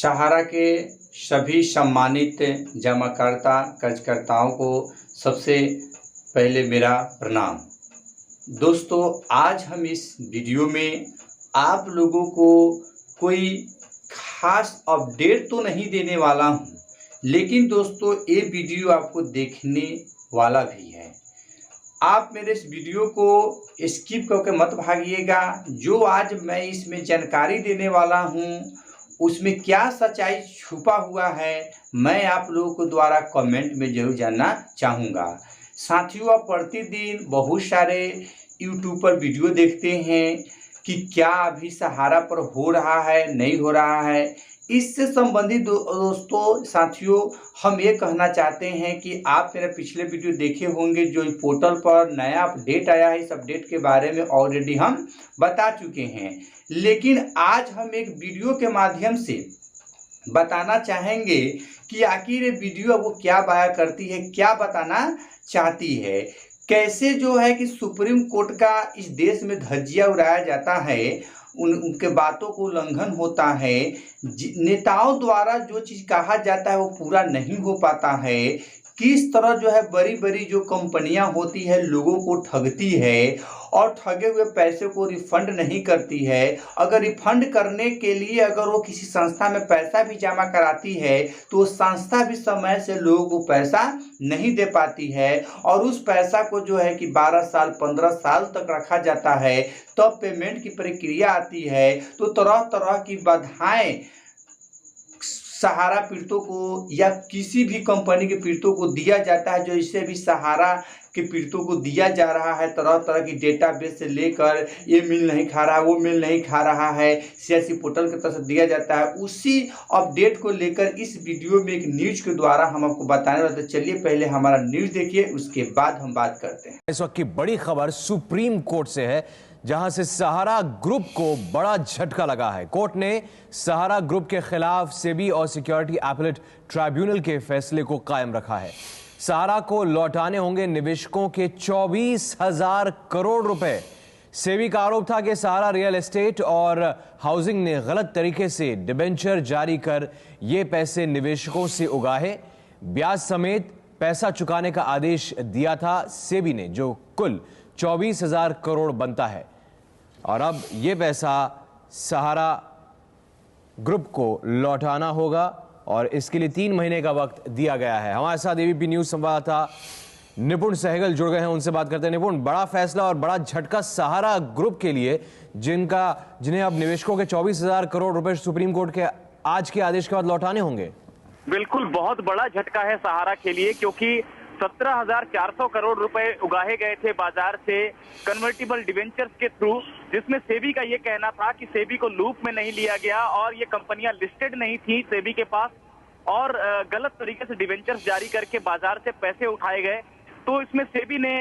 सहारा के सभी सम्मानित जमाकर्ता कर्जकर्ताओं को सबसे पहले मेरा प्रणाम। दोस्तों, आज हम इस वीडियो में आप लोगों को कोई खास अपडेट तो नहीं देने वाला हूं, लेकिन दोस्तों ये वीडियो आपको देखने वाला भी है। आप मेरे इस वीडियो को स्किप करके मत भागिएगा। जो आज मैं इसमें जानकारी देने वाला हूं उसमें क्या सच्चाई छुपा हुआ है, मैं आप लोगों को द्वारा कमेंट में जरूर जानना चाहूँगा। साथियों, आप प्रतिदिन बहुत सारे यूट्यूब पर वीडियो देखते हैं कि क्या अभी सहारा पर हो रहा है, नहीं हो रहा है। इससे संबंधित दोस्तों साथियों, हम ये कहना चाहते हैं कि आप मेरा पिछले वीडियो देखे होंगे। जो पोर्टल पर नया अपडेट आया है, इस अपडेट के बारे में ऑलरेडी हम बता चुके हैं, लेकिन आज हम एक वीडियो के माध्यम से बताना चाहेंगे कि आखिर ये वीडियो वो क्या बयां करती है, क्या बताना चाहती है। कैसे जो है कि सुप्रीम कोर्ट का इस देश में धज्जियां उड़ाया जाता है, उनके बातों को उल्लंघन होता है, नेताओं द्वारा जो चीज़ कहा जाता है वो पूरा नहीं हो पाता है। किस तरह जो है बड़ी बड़ी जो कंपनियां होती है लोगों को ठगती है और ठगे हुए पैसे को रिफंड नहीं करती है। अगर रिफंड करने के लिए अगर वो किसी संस्था में पैसा भी जमा कराती है तो वो संस्था भी समय से लोगों को पैसा नहीं दे पाती है और उस पैसा को जो है कि 12 साल 15 साल तक रखा जाता है। तब पेमेंट की प्रक्रिया आती है तो तरह तरह की बाधाएं सहारा पीड़ितों को या किसी भी कंपनी के पीड़ितों को दिया जाता है। जो इससे भी सहारा के पीड़ितों को दिया जा रहा है, तरह तरह की डेटाबेस से लेकर ये मिल नहीं खा रहा, वो मिल नहीं खा रहा है, सीएससी पोर्टल की तरफ से दिया जाता है। उसी अपडेट को लेकर इस वीडियो में एक न्यूज़ के द्वारा हम आपको बताने वाले। तो चलिए पहले हमारा न्यूज़ देखिए, उसके बाद हम बात करते हैं। इस वक्त की बड़ी खबर सुप्रीम कोर्ट से है, जहां से सहारा ग्रुप को बड़ा झटका लगा है। कोर्ट ने सहारा ग्रुप के खिलाफ सेबी और सिक्योरिटी अपीलेट ट्राइब्यूनल के फैसले को कायम रखा है। सहारा को लौटाने होंगे निवेशकों के 24,000 करोड़ रुपए। सेबी का आरोप था कि सहारा रियल एस्टेट और हाउसिंग ने गलत तरीके से डिबेंचर जारी कर ये पैसे निवेशकों से उगाहे। ब्याज समेत पैसा चुकाने का आदेश दिया था सेबी ने, जो कुल 24,000 करोड़ बनता है। और अब यह पैसा सहारा ग्रुप को लौटाना होगा और इसके लिए 3 महीने का वक्त दिया गया है। हमारे साथ एबीपी न्यूज संवाददाता निपुण सहगल जुड़ गए हैं, उनसे बात करते हैं। निपुण, बड़ा फैसला और बड़ा झटका सहारा ग्रुप के लिए, जिन्हें अब निवेशकों के 24,000 करोड़ रुपए सुप्रीम कोर्ट के आज के आदेश के बाद लौटाने होंगे। बिल्कुल, बहुत बड़ा झटका है सहारा के लिए, क्योंकि 17,400 करोड़ रुपए उगाहे गए थे बाजार से कन्वर्टिबल डिवेंचर्स के थ्रू, जिसमें सेबी का ये कहना था कि सेबी को लूप में नहीं लिया गया और ये कंपनियां लिस्टेड नहीं थी सेबी के पास और गलत तरीके से डिवेंचर्स जारी करके बाजार से पैसे उठाए गए। तो इसमें सेबी ने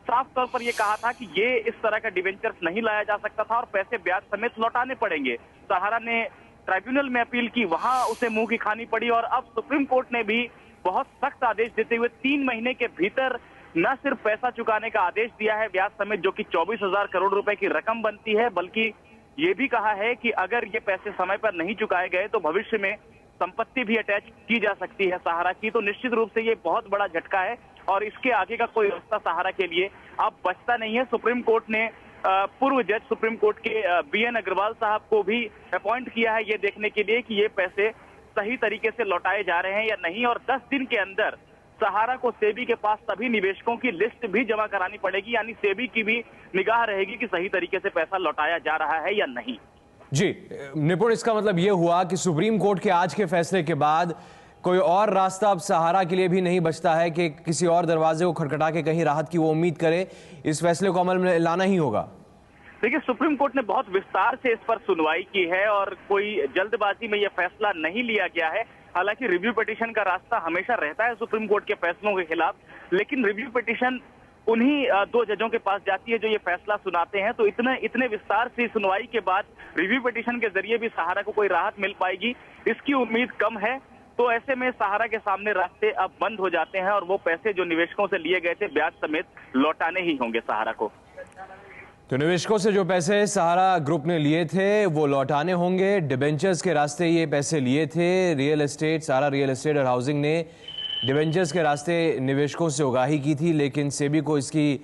साफ तौर पर यह कहा था कि ये इस तरह का डिवेंचर्स नहीं लाया जा सकता था और पैसे ब्याज समेत लौटाने पड़ेंगे। सहारा ने ट्राइब्यूनल में अपील की, वहां उसे मुंह की खानी पड़ी और अब सुप्रीम कोर्ट ने भी बहुत सख्त आदेश देते हुए 3 महीने के भीतर न सिर्फ पैसा चुकाने का आदेश दिया है ब्याज समेत, जो कि 24,000 करोड़ रुपए की रकम बनती है, बल्कि ये भी कहा है कि अगर ये पैसे समय पर नहीं चुकाए गए तो भविष्य में संपत्ति भी अटैच की जा सकती है सहारा की। तो निश्चित रूप से ये बहुत बड़ा झटका है और इसके आगे का कोई रास्ता सहारा के लिए अब बचता नहीं है। सुप्रीम कोर्ट ने पूर्व जज सुप्रीम कोर्ट के BN अग्रवाल साहब को भी अपॉइंट किया है ये देखने के लिए कि ये पैसे सही तरीके से लौटाए जा रहे हैं या नहीं, और 10 दिन के अंदर सहारा को सेबी के पास सभी निवेशकों की लिस्ट भी जमा करानी पड़ेगी, यानी सेबी की भी निगाह रहेगी कि सही तरीके से पैसा लौटाया जा रहा है या नहीं। जी निपुण, इसका मतलब यह हुआ कि सुप्रीम कोर्ट के आज के फैसले के बाद कोई और रास्ता अब सहारा के लिए भी नहीं बचता है कि किसी और दरवाजे को खटखटा के कहीं राहत की वो उम्मीद करे। इस फैसले को अमल में लाना ही होगा। देखिए, सुप्रीम कोर्ट ने बहुत विस्तार से इस पर सुनवाई की है और कोई जल्दबाजी में यह फैसला नहीं लिया गया है। हालांकि रिव्यू पिटीशन का रास्ता हमेशा रहता है सुप्रीम कोर्ट के फैसलों के खिलाफ, लेकिन रिव्यू पिटीशन उन्हीं 2 जजों के पास जाती है जो ये फैसला सुनाते हैं। तो इतने विस्तार से सुनवाई के बाद रिव्यू पिटीशन के जरिए भी सहारा को कोई राहत मिल पाएगी, इसकी उम्मीद कम है। तो ऐसे में सहारा के सामने रास्ते अब बंद हो जाते हैं और वो पैसे जो निवेशकों से लिए गए थे ब्याज समेत लौटाने ही होंगे सहारा को। तो निवेशकों से जो पैसे सहारा ग्रुप ने लिए थे वो लौटाने होंगे। डिबेंचर्स के रास्ते ये पैसे लिए थे। रियल एस्टेट, सहारा रियल एस्टेट और हाउसिंग ने डिबेंचर्स के रास्ते निवेशकों से उगाही की थी, लेकिन सेबी को इसकी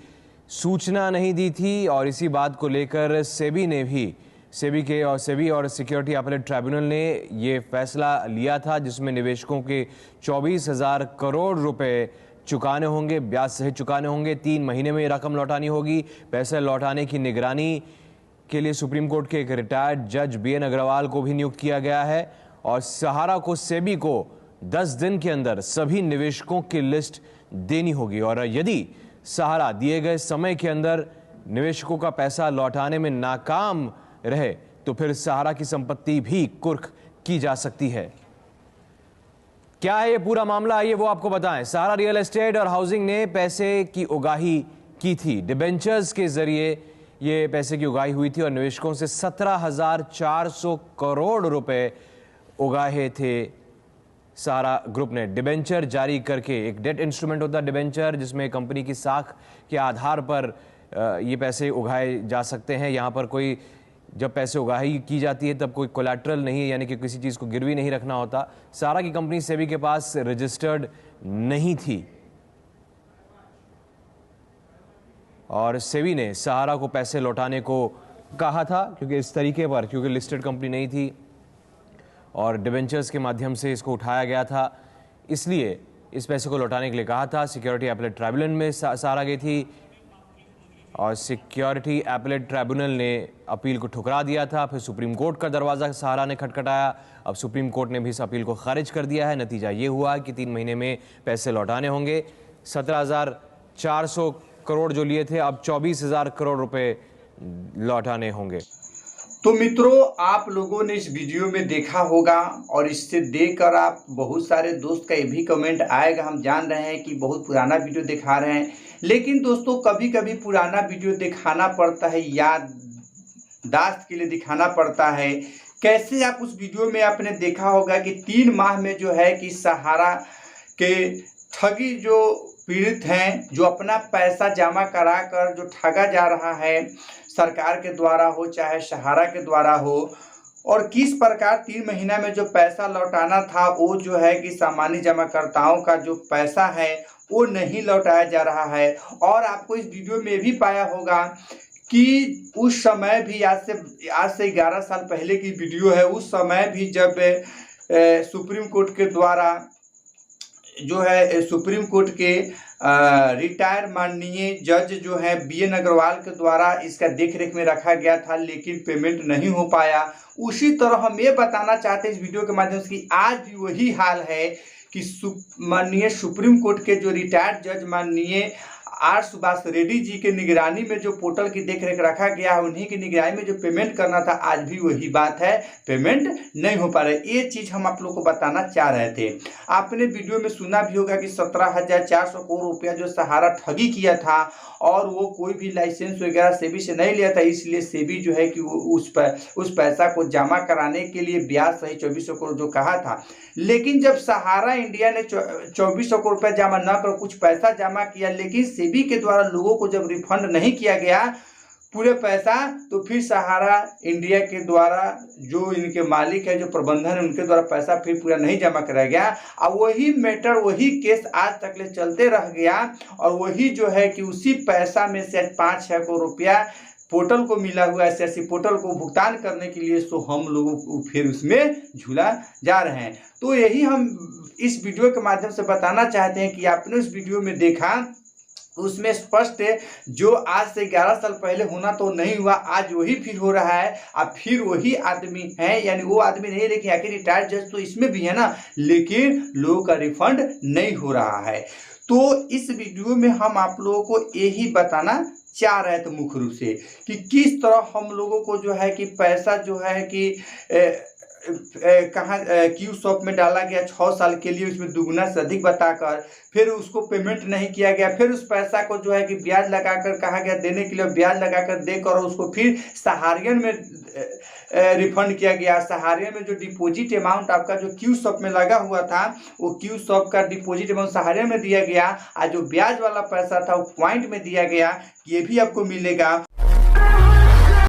सूचना नहीं दी थी। और इसी बात को लेकर सेबी और सिक्योरिटी अपीलेट ट्राइब्यूनल ने ये फैसला लिया था, जिसमें निवेशकों के 24,000 करोड़ रुपए चुकाने होंगे, ब्याज सहित चुकाने होंगे। 3 महीने में ये रकम लौटानी होगी। पैसे लौटाने की निगरानी के लिए सुप्रीम कोर्ट के एक रिटायर्ड जज BN अग्रवाल को भी नियुक्त किया गया है। और सहारा को सेबी को 10 दिन के अंदर सभी निवेशकों की लिस्ट देनी होगी। और यदि सहारा दिए गए समय के अंदर निवेशकों का पैसा लौटाने में नाकाम रहे तो फिर सहारा की संपत्ति भी कुर्क की जा सकती है। क्या है ये पूरा मामला, आइए वो आपको बताएं। सहारा रियल एस्टेट और हाउसिंग ने पैसे की उगाही की थी। डिबेंचर्स के जरिए ये पैसे की उगाही हुई थी और निवेशकों से 17,400 करोड़ रुपए उगाहे थे सहारा ग्रुप ने। डिबेंचर जारी करके, एक डेट इंस्ट्रूमेंट होता है डिबेंचर, जिसमें कंपनी की साख के आधार पर ये पैसे उगाए जा सकते हैं। यहाँ पर कोई जब पैसे उगाही की जाती है तब कोई कोलैटरल नहीं है, यानी कि किसी चीज़ को गिरवी नहीं रखना होता। सहारा की कंपनी सेबी के पास रजिस्टर्ड नहीं थी और सेबी ने सहारा को पैसे लौटाने को कहा था, क्योंकि इस तरीके पर, क्योंकि लिस्टेड कंपनी नहीं थी और डिबेंचर्स के माध्यम से इसको उठाया गया था, इसलिए इस पैसे को लौटाने के लिए कहा था। सिक्योरिटी अपीलेट ट्राइब्यूनल में सहारा गई थी और सिक्योरिटी अपीलेट ट्राइब्यूनल ने अपील को ठुकरा दिया था। फिर सुप्रीम कोर्ट का दरवाज़ा सहारा ने खटखटाया। अब सुप्रीम कोर्ट ने भी इस अपील को खारिज कर दिया है। नतीजा ये हुआ कि 3 महीने में पैसे लौटाने होंगे। 17,400 करोड़ जो लिए थे, अब 24,000 करोड़ रुपए लौटाने होंगे। तो मित्रों, आप लोगों ने इस वीडियो में देखा होगा और इससे देखकर आप बहुत सारे दोस्त का ये भी कमेंट आएगा, हम जान रहे हैं कि बहुत पुराना वीडियो दिखा रहे हैं, लेकिन दोस्तों कभी कभी पुराना वीडियो दिखाना पड़ता है, याददाश्त के लिए दिखाना पड़ता है। कैसे आप उस वीडियो में आपने देखा होगा कि 3 माह में जो है कि सहारा के ठगी जो पीड़ित हैं, जो अपना पैसा जमा करा कर जो ठगा जा रहा है, सरकार के द्वारा हो चाहे सहारा के द्वारा हो, और किस प्रकार 3 महीना में जो पैसा लौटाना था वो जो है कि सामान्य जमाकर्ताओं का जो पैसा है वो नहीं लौटाया जा रहा है। और आपको इस वीडियो में भी पाया होगा कि उस समय भी आज से 11 साल पहले की वीडियो है, उस समय भी जब सुप्रीम कोर्ट के द्वारा जो है सुप्रीम कोर्ट के रिटायर माननीय जज जो है BN अग्रवाल के द्वारा इसका देखरेख में रखा गया था, लेकिन पेमेंट नहीं हो पाया। उसी तरह हम ये बताना चाहते हैं इस वीडियो के माध्यम से कि आज भी वही हाल है कि माननीय सुप्रीम कोर्ट के जो रिटायर्ड जज माननीय R सुभाष रेड्डी जी के निगरानी में जो पोर्टल की देखरेख रखा गया है, उन्हीं की निगरानी में जो पेमेंट करना था, आज भी वही बात है, पेमेंट नहीं हो पा रहा है। ये चीज़ हम आप लोग को बताना चाह रहे थे। आपने वीडियो में सुना भी होगा कि 17,400 करोड़ रुपया जो सहारा ठगी किया था और वो कोई भी लाइसेंस वगैरह सेबी से नहीं लिया था, इसलिए सेबी जो है कि वो उस पैसा को जमा कराने के लिए ब्याज सहित 2400 करोड़ जो कहा था, लेकिन जब सहारा इंडिया ने 2400 करोड़ रुपया जमा न कर कुछ पैसा जमा किया, लेकिन सेबी के द्वारा लोगों को जब रिफंड नहीं किया गया पूरे पैसा, तो फिर सहारा इंडिया के द्वारा जो इनके मालिक है, जो प्रबंधन है, उनके द्वारा पैसा फिर पूरा नहीं जमा कराया गया। अब वही मैटर, वही केस आज तक ले चलते रह गया और वही जो है कि उसी पैसा में से 5-6 करोड़ रुपया पोर्टल को मिला हुआ है, SSC पोर्टल को भुगतान करने के लिए, सो हम लोगों को फिर उसमें झूला जा रहे हैं। तो यही हम इस वीडियो के माध्यम से बताना चाहते हैं कि आपने उस वीडियो में देखा, उसमें स्पष्ट है जो आज से 11 साल पहले होना तो नहीं हुआ, आज वही फिर हो रहा है। अब फिर वही आदमी है, यानी वो आदमी नहीं, लेकिन आखिर रिटायर्ड जज तो इसमें भी है ना, लेकिन लोगों का रिफंड नहीं हो रहा है। तो इस वीडियो में हम आप लोगों को यही बताना चाह रहे थे मुख्य रूप से कि किस तरह हम लोगों को जो है कि पैसा जो है कि कहाँ क्यू शॉप में डाला गया 6 साल के लिए, उसमें दुगना से अधिक बताकर फिर उसको पेमेंट नहीं किया गया, फिर उस पैसा को जो है कि ब्याज लगाकर कहा गया देने के लिए, ब्याज लगाकर देकर उसको फिर सहारियन में रिफंड किया गया। सहारियन में जो डिपॉजिट अमाउंट आपका जो क्यू शॉप में लगा हुआ था, वो क्यू शॉप का डिपॉजिट अमाउंट सहारियन में दिया गया, और जो ब्याज वाला पैसा था वो पॉइंट में दिया गया, ये भी आपको मिलेगा।